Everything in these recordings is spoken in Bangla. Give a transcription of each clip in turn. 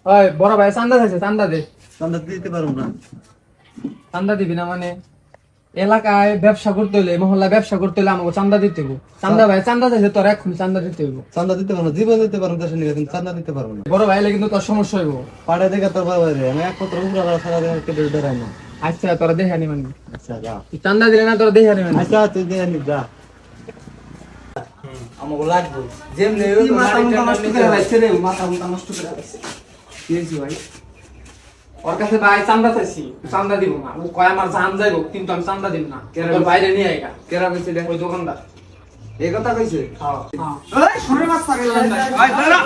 ওই বড় ভাই চান্দা চাইছে, চান্দা দে। চান্দা দিতে পারবো না। চান্দা দিবি না মানে? এলাকায় ব্যবসা করতে হলে, মহল্লায় ব্যবসা করতে হলে আমাকে চান্দা দিতে হইব। চান্দা ভাই চান্দা চাইছে, তোর এখন চান্দা দিতে হইব। চান্দা দিতে পারবো না, জীবন দিতে পারবো দেশের নিয়ে, কিন্তু চান্দা দিতে পারবো না। বড় ভাই হলে কিন্তু তোর সমস্যা হইব। পাড়ে দেখে তোর বাবা রে, আমি একমাত্র উপরা সারা দিন কেটে বেড়াই না। আচ্ছা তোরা দেখে আনি মানে। আচ্ছা যা। তুই চান্দা দিলে না, তোরা দেখে আনি মানে। আচ্ছা তুই দিয়ে আনি যা। আমাকে লাগবে যেমনি মাথা মুথা নষ্ট করে লাগছে রে, মাথা মুথা নষ্ট করে লাগছে। কি হয়েছে ভাই? ওর কাছে ভাই চান্দা চাইছি, চান্দা দিব না। ও কয় আমার জান যাইব, কিন্তু আমি চান্দা দিব না। তোর বাইরে নিয়ে আইগা। কেরা কইছে রে? ওই দোকানদার। এই কথা কইছে? হ্যাঁ। এই শুনে মাছ পাগল না। ভাই দাঁড়া।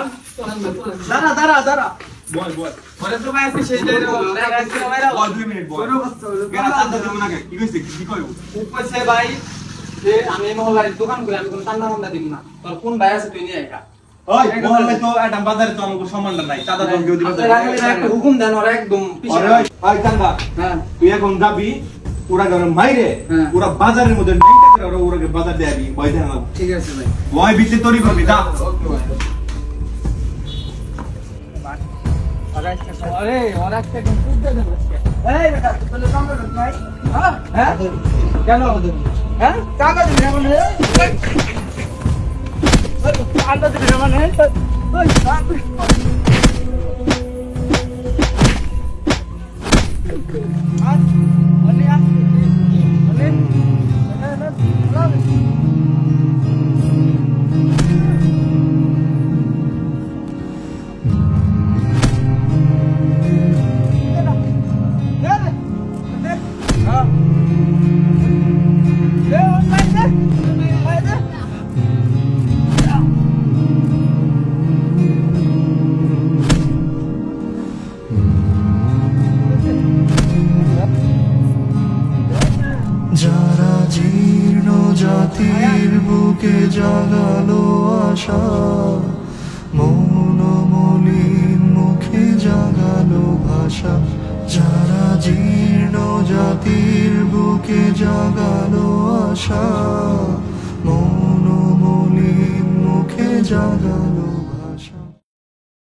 দাঁড়া দাঁড়া দাঁড়া। বল বল ওরে তো ভাই আছে সেই ডাইরে বল। বল 2 মিনিট বল কেনা চান্দা দেব না কি কইছে কি কইবো ও কইছে ভাই যে আমি এই মহল্লার দোকান করি, আমি কোন চান্দা মান্দা দিব না। তোর কোন ভাই আছে তুই নিয়ে আইগা। ওই বললে তো এটা বাজারে তো আমাকে সম্মানটা নাই চাঁদা দল কেউ দিবে আপনারা খালি একটা হুকুম দেন, ওরা একদম পিছে। আরে ভাই চান্দা হ্যাঁ তুই এখন যাবি ওরা ঘরে মাইরে হ্যাঁ। ওরা বাজারের মধ্যে নাইটা করে ওরা ওরাকে বাজার দিয়ে আবি ভয় দেন না ঠিক আছে ভাই। ভয় বিতে তৈরি করবি যা ওকে ভাই। আরে ওরা একটা কিন্তু দেন আজকে। এই বেটা তুই তো কাম করছ ভাই। হ্যাঁ কেন? হ্যাঁ চান্দা দিবি না মানে? চান্দা দিবি না মানে? ওই যারা জীর্ণ জাতির বুকে জাগালো আশা, মৌন মলিন মুখে জাগালো ভাষা। যারা জীর্ণ জাতির বুকে জাগালো আশা, মৌন মলিন মুখে জাগালো